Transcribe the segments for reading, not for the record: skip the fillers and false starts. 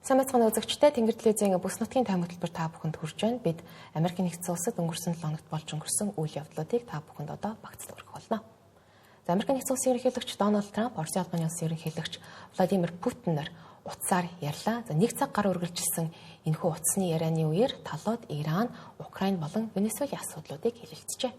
Сайн байцгаана үзэгчдээ, Тэнгэр телевизийн бүс нутгийн тайм хөтөлбөр та бүхэнд хүрч байна. Бид Америкийн нэгдсэн улсад өнгөрсөн 7 хоногт болж өнгөрсөн үйл явдлуудыг та бүхэнд одоо багцлан хүргэх болно. Америкийн нэгдсэн улсын ерөнхийлөгч Дональд Трамп, Оросын албаны улсын ерөнхийлөгч Владимир Путинээр утсаар ярьлаа. За 1 цаг гар үргэлжилсэн энэхүү утасны ярианы үеэр талууд Иран, Украин болон Венесуелийн асуудлуудыг хэлэлцжээ.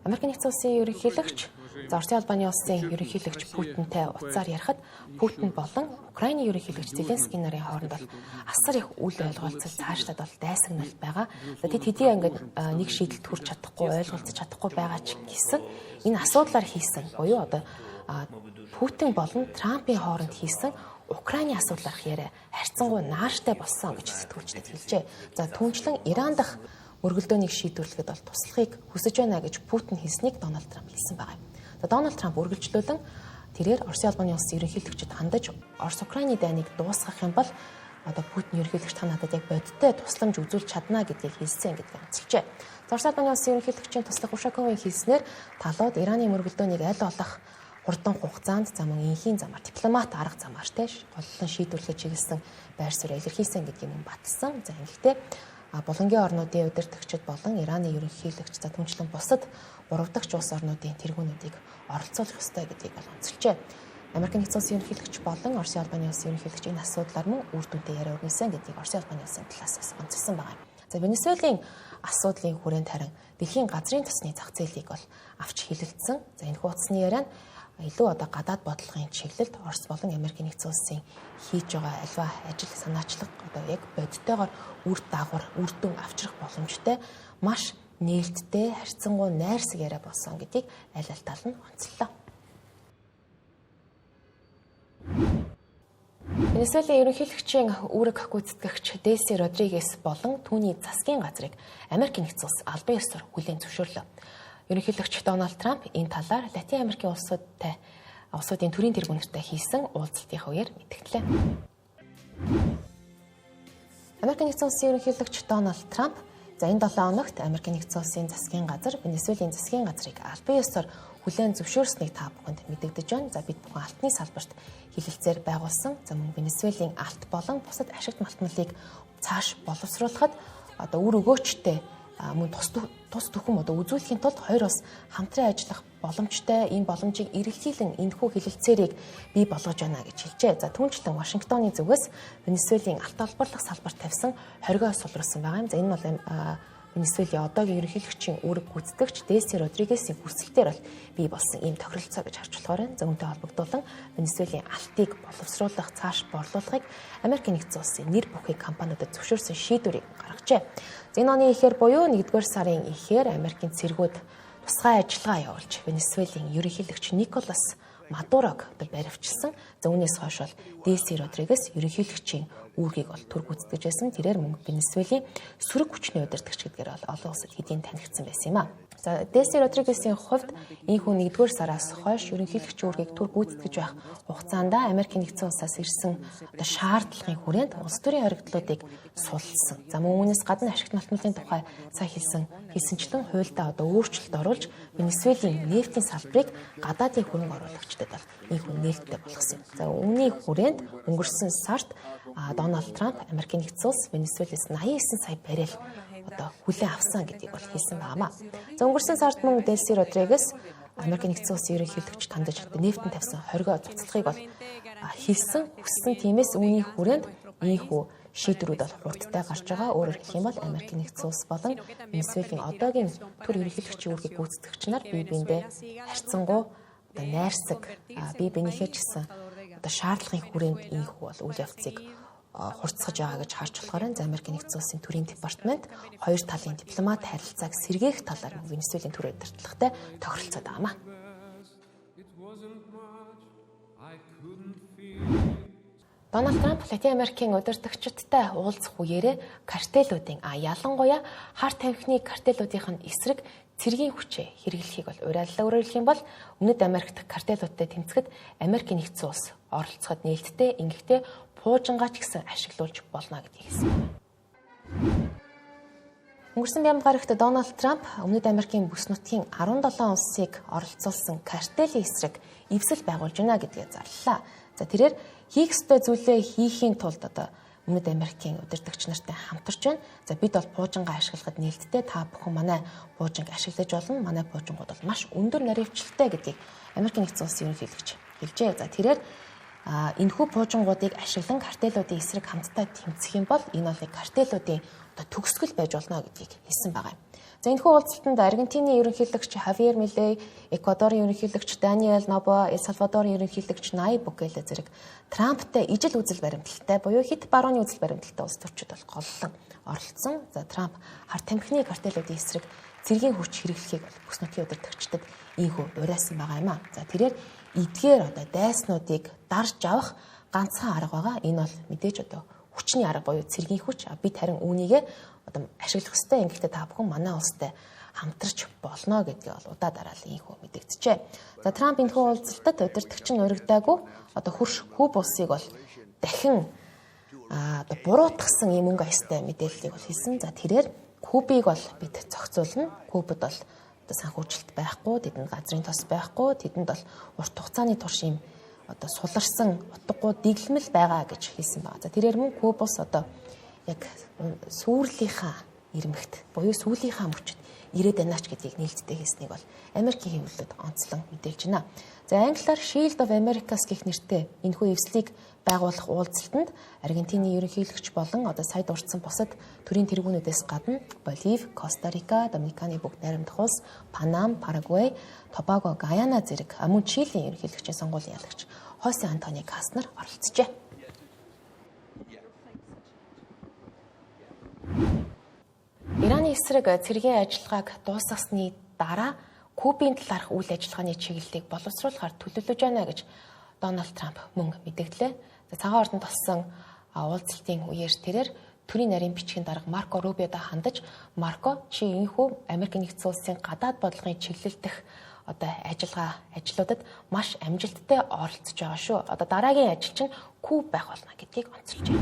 Америкийн нэгдсэн улсын ерөнхийлөгч Оросын албаны улсын ерөнхийлөгч Путинтэй утсаар ярихад Путин болон Украины ерөнхийлөгч Зеленский нарын хооронд бол асар их үл ойлголцол цаашлаад бол дайсагнал байгаа. Тэд хэдий ингээд нэг шийдэлд хүрч чадахгүй, ойлголцож чадахгүй байгаа ч гэсэн энэ асуудлаар хийсэн буюу одоо Путин болон Трампын хооронд хийсэн Украины асуудлаарх яриа харьцангуй нааштай болсон гэж сэтгүүлчдэд хэлжээ. За түүнчлэн Иран дахь өргөлдөөнийг шийдвэрлэхэд бол туслахыг хүсэж байна гэж Путин хэлснийг Дональд Трамп хэлсэн байна. Дональд Трамп үргэлжлүүлэн тэрээр Оросын албаны улсын ерөнхийлөгчөд хандаж Орос-Украины дайныг дуусгах юм бол одоо Путин ерөнхийлөгч та надад яг бодиттой тусламж үзүүлж чадна гэдгийг хэлсэн гэдгийг онцолжээ. Оросын албаны улсын ерөнхийлөгчийн туслах Ушаковын хэлснээр талууд Ираны мөргөлдөөнийг аль болох хурдан хугацаанд замун инхийн замаар дипломат арга замаар голлон шийдвэрлэж чиглэсэн байр суурь илэрхийлсэн гэдгийг мөн батлсан. За ингэхдээ Булангийн орнуудын удирдагчид болон Ираны ерөнхийлөгч за түнчлэн бусад 3 дахь улс орнуудын тэргүүнүүдийг оролцуулах ёстой гэдгийг онцолжээ. Америкийн нэгдсэн улсын ерөнхийлөгч болон Оросын албаны улсын ерөнхийлөгч энэ асуудлаар мөн үр дүнтэй яриа өргөсөн гэдгийг Оросын албаны улсын талаас онцолсон байна. За Венесуелийн асуудлын хүрээнд харин дэлхийн газрын тосны зах зээлийг бол авч хилэлцсэн. За энэ утасны яриа нь илүү одоо гадаад бодлогын чиглэлд Орос болон Америкийн нэгдсэн улсын хийж байгаа альва ажил санаачлаг одоо яг бодиттойгоор үр дагавар, үр дүн авчрах боломжтой маш нээлттэй харьцангуй найрсаг яриа болсон гэдгийг аль аль тал нь онцлоо. Венесуелийн ерөнхийлөгчийн үүрэг гүйцэтгэгч Делси Родригес болон түүний засгийн газрыг Америкийн нэгдсэн улс албан ёсоор хүлээн зөвшөөрлөө. Ерөнхийлөгч Дональд Трамп энэ талаар Латин Америкийн улсуудын төрийн тэргүүнэртэй хийсэн уулзалтынхаа үеэр мэдгдлээ. Америкийн нэгдсэн улсын ерөнхийлөгч Дональд Трамп за энэ 7 хоногт Америкийн нэгдсэн улсын засгийн газар Венесуелийн засгийн газрыг албан ёсоор хүлээн зөвшөөрснийг та бүхэнд мэдэгдэж байна. За бид бүхэн алтны салбарт хилэлцээр байгуулсан за мөн Венесуелийн алт болон бусад ашигт малтмалыг цааш боловсруулахад одоо үр өгөөчтэй мөн тус түхэн одоо үзүүлэхийн тулд хоёр улс хамтран ажиллах боломжтой ийм боломжийг эрэлхийлэн энэхүү хилэлцээрийг бий болгож байна гэж хэлжээ. За түүнчлэн Вашингтоны зүгээс Венесуелийн алт олборлох салбарт тавьсан хоригоо сулруулсан байгаа юм. За энэ бол Венесуелийн одоогийн ерөнхийлөгчийн үүрэг гүйцэтгэгч Делси Родригесийн хүсэлтээр бол бий болсон ийм тохиролцоо гэж харж болохоор байна. За үүнтэй холбогдуулан Венесуелийн алтыг боловсруулах, цааш борлуулахыг Америкийн нэгдсэн улсын нэр бүхий компаниудад зөвшөөрсөн шийдвэрийг гаргажээ. Энэ оны эхээр буюу 1-р сарын эхээр Америкийн цэргүүд тусгай ажиллагаа явуулж Венесуелийн ерөнхийлөгч Николас Мадурог баривчилсан. За үүнээс хойш бол Делси Родригес ерөнхийлөгчийн үүргийг бол төр гүйцэтгэж байсан. Тэрээр мөн Венесуелийн сөрөг хүчний удирдагч гэдгээр бол олон улсад хэдийн танигдсан байсан юм а. За Делси Родригесийн хувьд энэ хүн 1-р сараас хойш ерөнхийлөгч үүргийг төр гүйцэтгэж байх хугацаанд Америкийн нэгдсэн улсаас ирсэн одоо шаардлагын хүрээнд улс төрийн хоригдлуудыг сулсан. За мөн үүнээс гадна ашигт малтмалын тухай сайн хэлсэнчлэн хуульдаа одоо өөрчлөлт оруулж Венесуелийн нефтийн салбарыг гадаадын хөрөнгө оруулагчдад бол энэ хүн нээлттэй болгосон. За үүний хүрээнд өнгөрсөн сард Дональд Трамп Америкийн нэгдсэн улс Венесуелээс 89 сая баррел одоо хүлээн авсан гэдгийг бол хэлсэн байна. За өнгөрсөн сард мөн Делси Родригес Америкийн нэгдсэн улсын ерөнхийлөгч тандаж нефтэн тавьсан хоригоо цуцлахыг бол хэлсэн. Тиймээс үүний хүрээнд ийхүү шийдвэрүүд бол хурдтай гарч байгаа. Өөрөөр хэлэх юм бол Америкийн нэгдсэн улс болон Венесуелийн одоогийн төр ерөнхийлөгчийн үүргийг гүйцэтгэгч нар бие биендээ харьцангуй одоо найрсаг бие биенийхээ ч гэсэн одоо шаардлагын хүрээнд ийхүү бол үйл явцыг хурцсаж байгаа гэж харж болохоор за Америкийн нэгдсэн улсын төрийн департамент хоёр талын дипломат харилцааг сэргээх талаар Венесуелийн төр удирдлагатай тохиролцоод байгаа юм. Дональд Трамп Латин Америкийн удирдагчдтай уулзах үеэрээ картелуудын ялангуяа хар тамхины картелуудын эсрэг цэргийн хүчээ хэрэглэхийг бол уриаллаа. Өөрөөр хэлэх юм бол Өмнөд Америкт картелуудтай тэмцэхэд Америкийн нэгдсэн улс оролцоход нээлттэй ингэхдээ пуужингаа ч гэсэн ашиглуулж болно гэдгийг хэлсэн байна. Өнгөрсөн бямд гарагт Дональд Трамп Өмнөд Америкийн бүс нутгийн 17 улсыг оролцуулсан картелийн эсрэг эвсэл байгуулж байна гэдгээ зарлалаа. За тэрээр хийх ёстой зүйлээ хийхийн тулд Өмнөд Америкийн удирдагч нартай хамтарч байна. За бид бол буужингаа ашиглахад нээлттэй та бүхэн манай буужинг ашиглаж болно. Манай буужингууд бол маш өндөр наривчлалтай гэдгийг Америкийн нэгдсэн улсын ерөнхийлөгч хэлжээ. За тэрээр энэхүү буужингуудыг ашиглан картелуудын эсрэг хамтдаа тэмцэх юм бол энэ бол картелуудын төгсгөл байж болно гэдгийг хэлсэн байгаа юм. За энэхүү уулзалтанд Аргентины ерөнхийлөгч Хавьер Милей, Эквадорын ерөнхийлөгч Даниэл Нобо, Эл Салвадорын ерөнхийлөгч Найб Букеле зэрэг Трамптай ижил үзэл баримталтай буюу хит барууны үзэл баримталтай улс төрчид бол голлон оролцсон. За Трамп хар тамхины картелуудын эсрэг цэргийн хүч хэрэглэхийг бүс нутгийн удирдагчдад ийхүү уриалсан байгаа юм а. За тэрээр эдгээр дайснуудыг дарж авах ганцхан арга байгаа. Энэ бол мэдээж хүчний арга буюу цэргийн хүч. Бид харин үүнийг ашиглах ёстой. Ингэхдээ та бүхэн манай улстай хамтарч болно гэдгийг бол удаа дараалал ийхүү мэдэгдэжээ. За Трамп энэхүү уулзалтад удирдагч нь урагдаагүй хөрш Куб улсыг бол дахин буруутгасан юм өнгө аястай мэдээллийг бол хэлсэн. За тэрээр Кубыг бол бид зохицуулна. Кубд бол санхүүжилт байхгүй, тэдэнд газрын тос байхгүй, тэдэнд бол урт хугацааны турш юм суларсан утгагүй дэглэмэл байгаа гэж хэлсэн байна. За тэрээр мөн Куб улс яг сүүрлийнхаа ирмэгт буюу сүүлийнхаа мөчөд ирээд байна ч гэдгийг нээлттэй хэлснийг бол Америкийн хэвлэлд онцлон мэдээлж байна. За англиар Shield of Americas гэх нэртэй энэхүү эвслийг байгуулах уулзалтанд Аргентины ерөнхийлөгч болон сая дурдсан бусад төрийн тэргүүнүүдээс гадна Боливи, Коста Рика, Доминиканы бүгд найрамдах улс, Панам, Парагвай, Тобаго, Гаяна зэрэг мөн Чилийн ерөнхийлөгчийн сонгуулийн ялагч Хосе Антони Каснер оролцжээ. Ираны эсрэг цэргийн ажиллагааг дуусгасны дараа Кубын талаарх үйл ажиллагааны чиглэлийг боловсруулахаар төлөвлөж байна гэж Дональд Трамп мөн мэдэгдлээ. Цагаан ордонд болсон уулзалтын үеэр тэрээр төрийн нарийн бичгийн дарга Марко Рубиодо хандаж Марко чи энэхүү Америк нэгдсэн улсын гадаад бодлогын чиглэл дэх ажлуудад маш амжилттай оролцож байгаа шүү. Дараагийн ажил чинь Куб байх болно гэдгийг онцолжээ.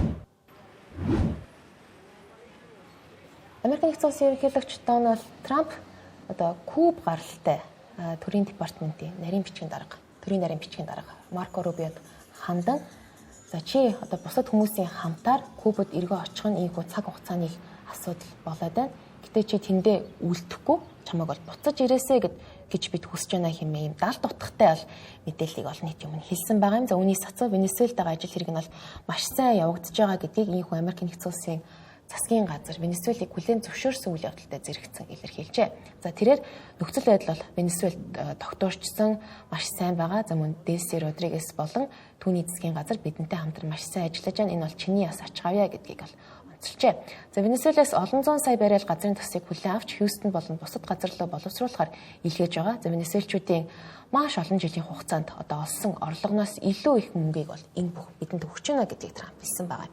Америк нэгдсэн улсын ерөнхийлөгч Дональд Трамп Куб гаралтай төрийн департаментийн нарийн бичгийн дарга, төрийн нарийн бичгийн дарга Марко Рубиод хандан за чи бусад хүмүүсийн хамтаар Кубад эргөө очих нь ийхүү цаг хугацааны асуудал болоод байна. Гэтэ чи тэндээ үлдэхгүй чамайг бол буцаж ирээсэй гэж бид хүсэж байна хэмээн юм даалт утгатай бол мэдээллийг олон нийтийн өмнө хэлсэн байгаа юм. За үүний сацуу Венесуэлтэйгээ ажил хэрэг нь бол маш сайн явагдаж байгаа гэдгийг ийхүү Америк нэгдсэн улсын засгийн газар Венесуэлийг хүлээн зөвшөөрсөн үйл явдалтай зэрэгцэн илэрхийлжээ. За тэрээр нөхцөл байдал бол Венесуэлд тогтворчсон маш сайн байгаа. За мөн Делси Родригес болон түүний засгийн газар бидэнтэй хамтран маш сайн ажиллаж байна. Энэ бол чиний яс ач авъя гэдгийг бол онцолжээ. За Венесуэлээс олон зуун сая баррел газрын тосыг хүлээн авч Хьюстон болон бусад газар руу боловсруулахаар илгээж байгаа. За Венесуэлчүүдийн маш олон жилийн хугацаанд олсон орлогоноос илүү их мөнгийг бол энэ бүх бидэнд өгч байна гэдгийг Трамп хэлсэн байгаа.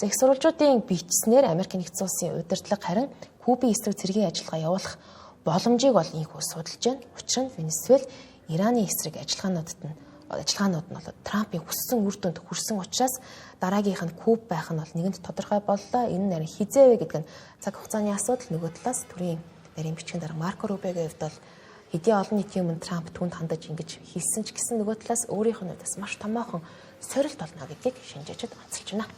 За их сурвалжуудын бичснээр Америк нэгдсэн улсын удирдлага харин Кубын эсрэг цэргийн ажиллагаа явуулах боломжийг бол ийхүү судалж байна. Учир нь Венесуэл Ираны эсрэг ажиллагаанууд нь бол Трампын хүссэн үр дүнд хүрсэн учраас дараагийнх нь Куб байх нь бол нэгэнт тодорхой боллоо. Энэ нь нарийн хизээвэ гэдэг нь цаг хугацааны асуудал. Нөгөө талаас төрийн нарийн бичгийн дарга Марко Рубиогийн хувьд бол хэдийн олон нийтийн өмнө Трамп түүнд хандаж ингэж хэлсэн ч гэсэн нөгөө талаас өөрийнх нь бас маш томоохон сорилт болно гэдгийг шинжээчид онцолж байна.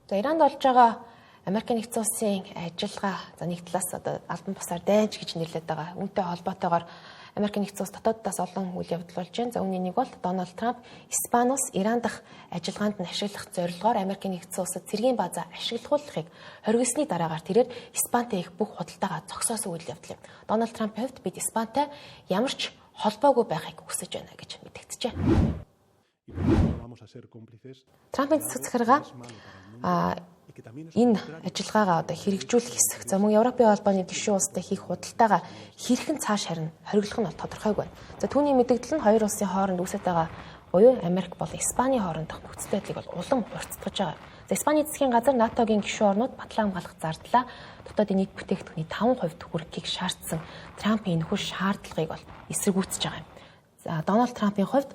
За Иранд болж байгаа Америк нэгдсэн улсын ажиллагаа нэг талаас албан бусаар дайнч гэж нэрлэдэг байгаа. Үүнтэй холбоотойгоор Америк нэгдсэн улс дотооддоос олон үйл явдал болж байна. За үүний нэг бол Дональд Трамп Испани улс Иран дахь ажиллагаанд нь ашиглах зорилгоор Америк нэгдсэн улсад цэргийн баазаа ашиглахыг хоригдсны дараагаар тэрээр Испантай их бүх худалдаагаа зогсоосон үйл явдал юм. Дональд Трампын хувьд бид Испантай ямар ч холбоогүй байхыг хүсэж байна гэж мэдэгджээ. Трампын засаг захиргаа энэ ажиллагаагаа хэрэгжүүлэх хэсэг. За мөн Европын холбооны гишүүн улстай хийх худалдаагаа хэрхэн цааш харин хориглох нь бол тодорхойгүй байна. За түүний мэдэгдэл нь хоёр улсын хооронд үүсэж байгаа буюу Америк болон Испани хоорондох нөхцөл байдлыг бол улам уртсгаж байгаа. За Испани засгийн газар НАТОгийн гишүүн орнууд батлан хамгаалах зардлаа дотоодын нийт бүтээгдэхүүний 5% хүргэхийг шаардсан Трампын энэхүү шаардлагыг бол эсэргүүцэж байгаа юм. За Дональд Трампын хувьд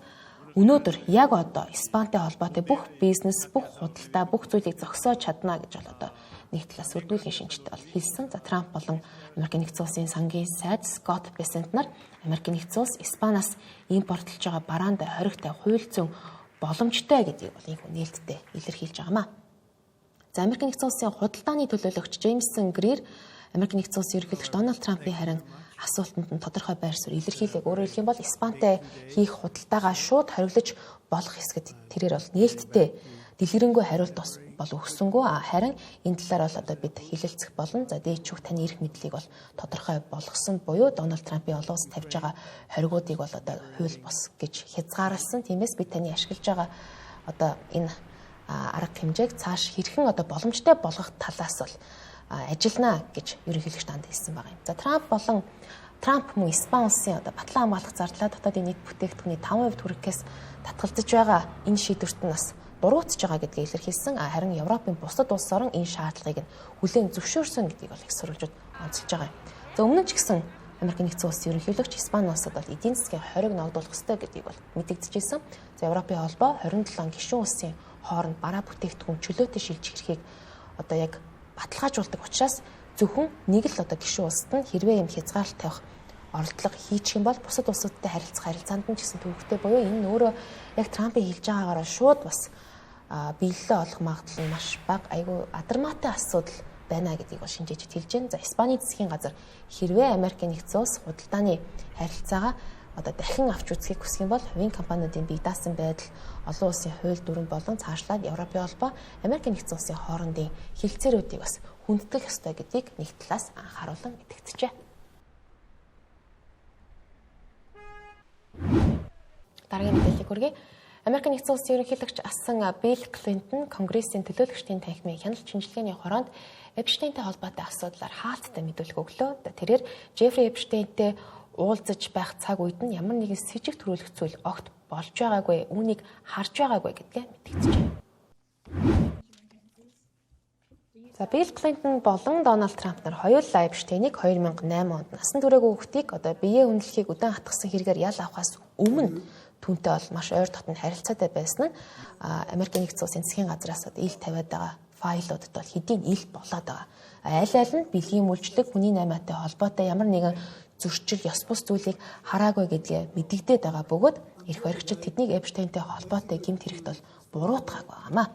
өнөөдөр яг одоо Испантай холбоотой бүх бизнес, бүх худалдаа, бүх зүйлийг зогсоож чадна гэж бол одоо нэг талаас үрдүүлгийн шинжтэй бол хэлсэн. За Трамп болон Америкийн нэгдсэн улсын сангийн сайд Скотт Бессент нар Америкийн нэгдсэн улс Испаниас импортлж байгаа бараанд хоригтой хууль зүйн боломжтой гэдгийг бол энэ нээлттэй илэрхийлж байгаамаа. За Америкийн нэгдсэн улсын худалдааны төлөөлөгч Джеймсон Грир Америкийн нэгдсэн улсын ерөнхийлөгч Дональд Трампын харин асуултанд нь тодорхой байр суурь илэрхийлээг. Өөрөөр хэлэх юм бол Испантай хийх худалдаагаа шууд хориглож болох хэсгэд тэрээр бол нээлттэй дэлгэрэнгүй хариулт бол өгсөнгүй. Харин энэ талаар бол одоо бид хэлэлцэх болно. За дээд шүүх таны эрх мэдлийг бол тодорхой болгосон буюу Дональд Трампын олон улс тавьж байгаа хоригуудыг бол одоо хууль бус гэж хязгаарласан. Тиймээс бид таны ашиглаж байгаа одоо энэ арга хэмжээг цааш хэрхэн одоо боломжтой болгох талаас бол ажиллана гэж ерөнхийлөгч танд хэлсэн байгаа юм. За Трамп мөн Испани улсын одоо батлан хамгаалах зардалаа дотоодын нийт бүтээгдэхүүний 5% хүрэхээс татгалзаж байгаа энэ шийдвэрт нь бас буруутж байгаа гэдгийг илэрхийлсэн. Харин Европын бусад улс орон энэ шаардлагыг нь хүлээн зөвшөөрсөн гэдгийг бол их сурвалжууд онцолж байгаа юм. За өмнө нь ч гэсэн Америкийн нэгдсэн улсын ерөнхийлөгч Испани улсад бол эдийн засгийн хориг ногдуулах ёстой гэдгийг бол мэдэгдэжсэн. За Европын холбоо 27 гишүүн улсын хооронд бараа бүтээгдэхүүн чөлөөтэй шилжих эрхийг одоо яг баталгаажуулдаг учраас зөвхөн нэг л одоо гишүүн улсад нь хэрвээ юм хязгаарлалт тавих оролдлого хийчих юм бол бусад улсуудтай харилцах харилцаанд нь ч гэсэн төвөгтэй буюу энэ нь өөрөө яг Трампын хэлж байгаагаар шууд бас биелэлээ олох магадлал нь маш бага, айгүй адармаатай асуудал байна гэдгийг бол шинжээчид хэлж байна. За Испани засгийн газар хэрвээ Америкийн нэгдсэн улс худалдааны харилцаагаа одоо дахин авч үзхийг хүсэх юм бол хувийн компаниудын бие даасан байдал, олон улсын хууль дүрэн болон цаашлаад Европын холбоо Америкийн нэгдсэн улсын хоорондын хилцээрүүдийг бас хүндэтгэх ёстой гэдгийг нэг талаас анхааруулan итгэжээ. Дараагийн мэдээллийг хүргэе. Америкийн нэгдсэн улсын ерөнхийлөгч асан Билл Клинтон Конгрессийн төлөөлөгчдийн танхимын хяналт шинжилгээний хороонд Эпштейнтэй холбоотой асуудлаар хаалттай мэдүүлэг өглөө. Тэрээр Жеффри Эпштейнтэй уулзаж байх цаг үед нь ямар нэгэн с ิจ төрүүлэх зүйл огт болж байгаагүй, үүнийг харж байгаагүй гэдгээ мэдгэгдэжээ. За Билл Клинтон болон Дональд Трамп нар хоёулаа Эпштейнийг 2008 онд насан туршаагүй хүүхдийг одоо биеэ үнэлэхийг удаан хатгасан хэрэгээр ял авахаас өмнө түүнтэй бол маш ойр дотн харилцаатай байсан нь Америкийн нэгдсэн улсын засгийн газраас ил тавиад байгаа файлуудад бол хэдийн ил болоод байгаа. Аль аль нь бэлгийн үйлчлэг хүний наймаатай холбоотой ямар нэгэн зөрчил ёс бус зүйлийг хараагүй гэдгээ мэдэгдээд байгаа бөгөөд эрх баригчид тэднийг Эпштейнтэй холбоотой гэмт хэрэгт бол буруутгаагүй байнамаа.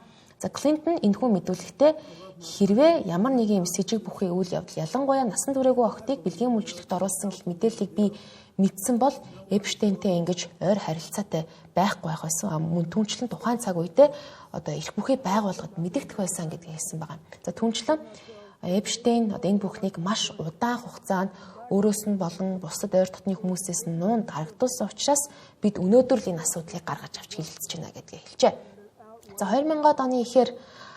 За Клинтон энэхүү мэдүүлэгтээ хэрвээ ямар нэгэн с ิจ бүхий үйл явдал ялангуяа насан туршаагүй охтыг бэлгийн үйлчлэгт оруулсан гэх мэдээллийг би мэдсэн бол Эпштейнтэй ингэж ойр харилцаатай байхгүй байх байсан. Мөн түнчлэн тухайн цаг үедээ одоо эрх бүхий байгууллагад мэдэгдэх байсан гэдгийг хэлсэн байгаа. За түнчлэн Эпштейн одоо энэ бүхнийг маш удаан хугацаанд өөрөөс нь болон бусад ойр дотны хүмүүсээс нь нуунд харагдуулсан учраас бид өнөөдөр л энэ асуудлыг гаргаж авч хэлэлцэж байна гэдгийг хэлжээ. За 2000-ад оны эхээр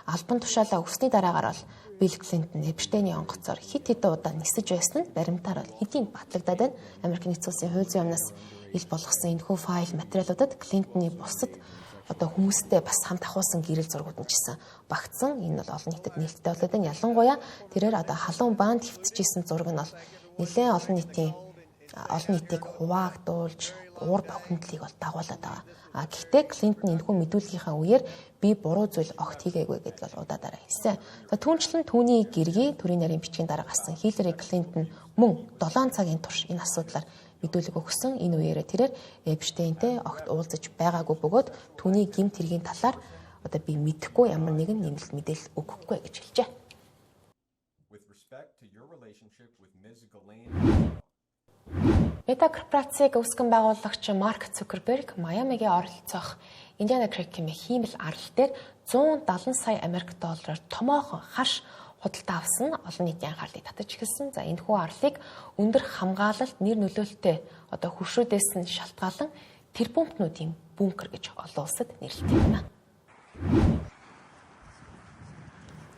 албан тушаалаа өгсөний дараагаар бол Билл Клинтон Эпштейний онгоцоор хит хэдэн удаа нисэж байсан нь баримтаар бол хэдийн батлагдаад байна. Америкийн нэгдсэн улсын хууль зүйн яамнаас ил болгосон энэхүү файл материалуудад Клинтоны бусад одоо хүмүүстэй бас хамт ахуулсан гэрэл зургууд нь ч гэсэн багтсан. Энэ бол олон нийтэд нээлттэй болоод байна. Ялангуяа тэрээр одоо халуун баанд хэвтчихсэн зураг нь бол нэлээд олон нийтийг хуваагдуулж уур бохимдлыг бол дагуулад байгаа. Гэхдээ Клинтон энэхүү мэдүүлгийнхаа үеэр би буруу зүйл огт хийгээгүй гэдгийг бол удаадараа хэлсэн. За түүнчлэн түүний гэргий төрийн нарийн бичгийн дараа гарсан Хиллари Клинтон мөн 7 цагийн турш энэ асуудлаар мэдүүлэг өгсөн. Энэ үеэрээ тэрээр Эпштейнтэй огт уулзаж байгаагүй бөгөөд түүний гэмт хэргийн талаар одоо би мэдэхгүй ямар нэгэн нэмэлт мэдээлэл өгөхгүй гэж хэлжээ. Мета корпорацийг үүсгэн байгуулагч Марк Цукерберг Майамигийн оролцох Индиана Крекийн хиймэл арал дээр 170 сая Америк доллараар томоохон харш худалдаа авсан нь олон нийтийн анхаарлыг татаж эхэлсэн. За энэхүү арлыг өндөр хамгаалалт нэр нөлөөлттэй одоо хөршүүдээс нь шалтгаалan тэрбумтнуудын бункер гэж олон улсад нэрлэдэг юм байна.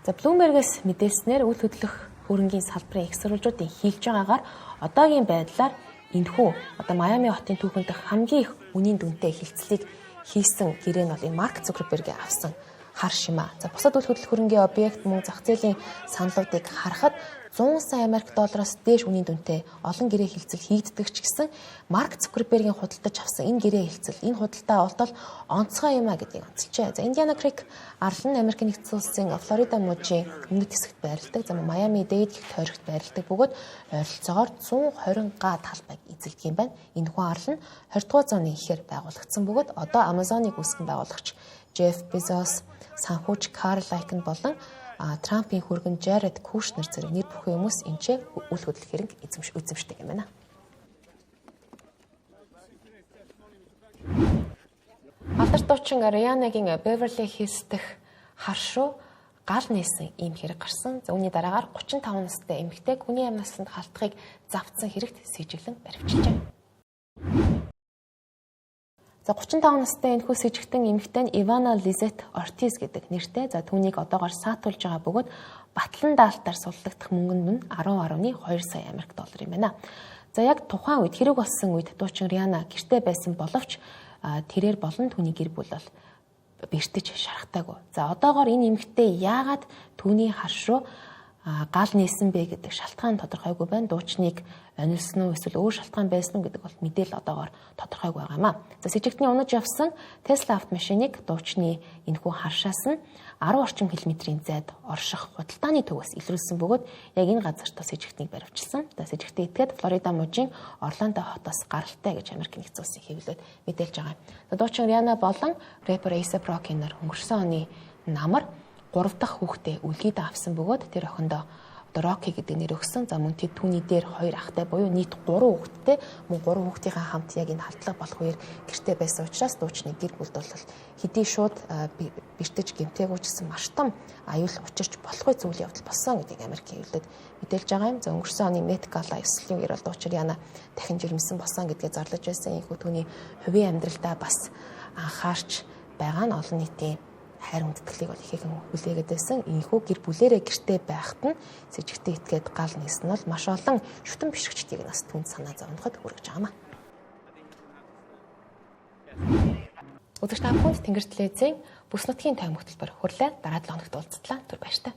За Bloomberg-с мэдээлснээр үйл хөдлөх хөрөнгийн салбарын их сурвалжуудын хийлж байгаагаар одоогийн байдлаар энэхүү одоо Майами хотын түүхэнд хамгийн их үнийн дүнтэй хилцлийг хийсэн гэрээ нь бол энэ Марк Цукербергийн авсан хар шимаа. За бусад үйл хөдлөх хөрөнгийн объект мөн зах зээлийн саналуудыг харахад 100 сая Америк доллароос дээш үнийн дүнтэй олон гэрээ хилцэл хийгддэг ч гэсэн Марк Цукербергийн худалдаж авсан энэ гэрээ хилцэл энэ худалдаа олдол онцгой юм а гэдгийг онцолжээ. За Индиана Крик арал нь Америк нэгдсэн улсын Флорида мужийн өмнөд хэсэгт байрладаг. За Майами Дэйд гэх тойрогт байрладаг бөгөөд ойролцоогоор 120 га талбайг эзэлдэг юм байна. Энэ хүн арал нь 20 дугаар зууны эхээр байгуулагдсан бөгөөд одоо Амазоныг үүсгэн байгуулагч Джефф Безос, санхүүж Карл Icahn болон Трампын хүргэн Jared Kushner зэрэг нэр бүхэн хүмүүс энэчээ үл хөдлөх хэрэг эзэмшдэг юм байна. Алдарт дуучин Rihanna-гийн Beverly Hills дэх хар шуу гал нээсэн ийм хэрэг гарсан. За үүний дараагаар 35 настай эмэгтэй хүний амь насанд халтхыг завдсан хэрэгт сэжиглэн баривчилжээ. За 35 настай энэхүү сэжигтэн эмэгтэй нь Ивана Лизет Ортиз гэдэг нэртэй. За түүнийг одоогоор саатуулж байгаа бөгөөд батлан даалтаар суллагдах мөнгөнд нь 10.2 сая Америк доллар юм байна. За яг тухайн үед хэрэг болсон үед дуучин Rihanna гэртээ байсан боловч тэрээр болон түүний гэр бүл бол бэртэж шархтаагүй. За одоогоор энэ эмэгтэй яагаад түүний хар шуу гал нээсэн бэ гэдэг шалтгаан тодорхойгүй байна. Дуучныг онилсон уу эсвэл өөр шалтгаан байсан уу гэдэг бол мэдээлэл одоогоор тодорхойгүй байгаамаа. За сэжигтний унаж явсан Tesla автомашиныг дуучны энэхүү харшаас нь 10 орчим километрийн зайд орших худалдааны төвөөс илрүүлсэн бөгөөд яг энэ газарт сэжигтнийг баривчилсан. За сэжигтээ итгээд Флорида мужийн Орландо хотоос гаралтай гэж Америк нэгдсэн улсын хэвлэлд мэдээлж байгаа. За дуучин Rihanna болон рэпер A$AP Rocky нар өнгөрсөн оны намар 3 дахь хүүхдээ үлгийд авсан бөгөөд тэр охиндоо Rocky гэдэг нэр өгсөн. За мөн тэд түүний дээр 2 ахтай буюу нийт 3 хүүхэдтэй мөн 3 хүүхдийнхээ хамт яг энэ халдлага болох үеэр гэртээ байсан учраас дуучны гэр бүлд бол хэдий шууд бэртэж гэмтээгүй ч гэсэн маш том аюул учирч болохгүй зүйл явдал болсон гэдгийг Америк хэвлэлд мэдээлж байгаа юм. За өнгөрсөн оны Met Gala ёслолын үеэр бол дуучин Rihanna дахин жирэмсэн болсон гэдгээ зарлаж байсан. Ийхүү түүний хувийн амьдралдаа бас анхаарч байгаа нь олон нийтийн хайр хүндэтгэлийг бол ихээхэн хүлээгээд байсан. Ийхүү гэр бүлээрээ гэртээ байхад нь сэжигтээ итгээд гал нээсэн нь бол маш олон шүтэн бишгчдийг нас түнд санаа зовноход хүргэж байгаамаа. Өдөрт та бүхэнд Тэнгэр телевизийн бүс нутгийн тайм хөтөлбөр хүрлээ. Дараа 7 хоногт уулзтлаа. Түр баяртай.